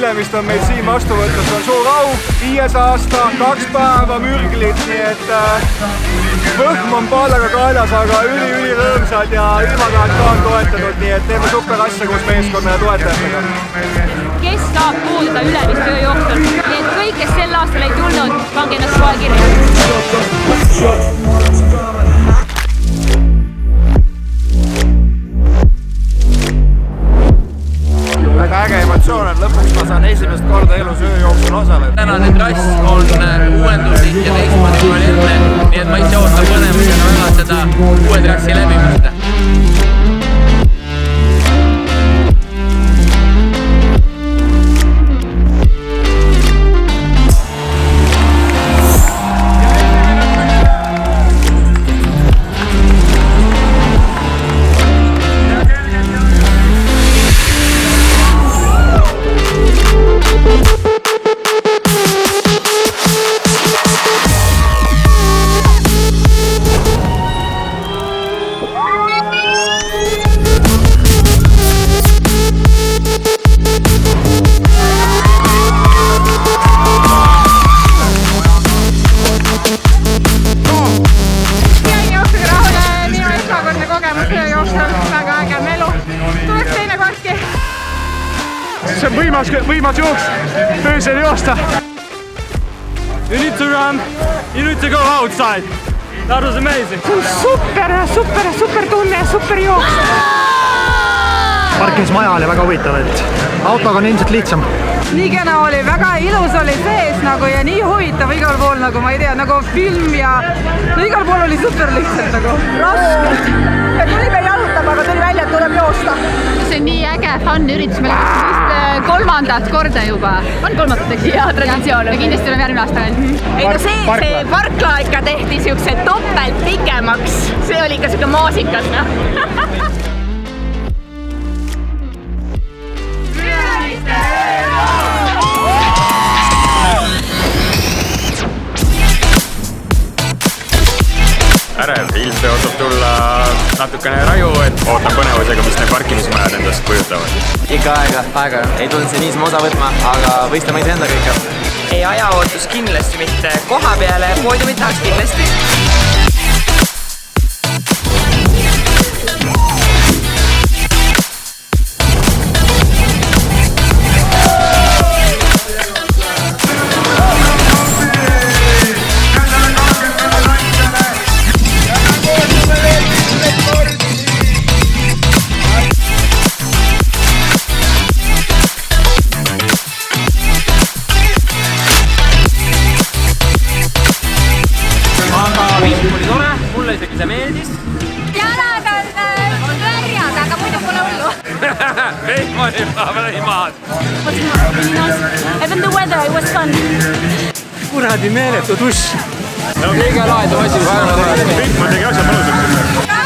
Ülemist on meid siin vastu võttes on suur au, 5. aasta, 2 päeva mürglit, nii et võhm on paalaga kaelas, aga üli rõõmsad ja ilmakaart ka on toetanud, nii et teeme super asja koos meeskonna ja toetajatega. Kes saab kuulda Ülemist öö jooksul, nii et kõik, kes sel aastal ei tulnud, pange ennast kohe kirja. Väga äge emotsioon on, lõpuks ma saan esimest korda elus öö jooksul osaleda. Tänane trass on uuenduslik ja teistmoodi kui oli enne, nii et ma ise ootan põnevusega väga seda uue trassi läbimist. See on võimas jooks, öösel joosta. You need to run, you need to go outside. That was amazing. Super tunne, super jooks. Parkimismaja oli väga huvitav, et autoga on ilmselt lihtsam. Nii kena oli, väga ilus oli sees nagu ja nii huvitav igal pool nagu ma ei tea, nagu film ja igal pool oli super lihtsalt nagu raske. Me tulime jalutama, aga tuli välja, et tuleb joosta. See on nii äge fun üritus, me läksime vist 3. korda juba. On 3. eks? Jaa, traditsioon. Ja kindlasti oleme järgmine aasta veel. Ei no see parkla ikka tehti siukse topelt pikemaks. See oli ikka siuke maasikas, noh. Ärev, ilmselt ootab tulla natukene raju, et ootan põnevusega, mis need parkimismajad endast kujutavad. Ikka aega. Ei tulnud see niisama osa võtma, aga võistlema iseendaga ikka. Ei ajaootus kindlasti mitte koha peale, poodiumit tahaks kindlasti. Mulle isegi see meeldis. Jalad on värjad, aga muidu pole hullu. Vehmani maad. Even the weather, it was fun. Kuradi meeletu dušš. Kõige laedum asi. Kõik ma tegi asja mõnusaks.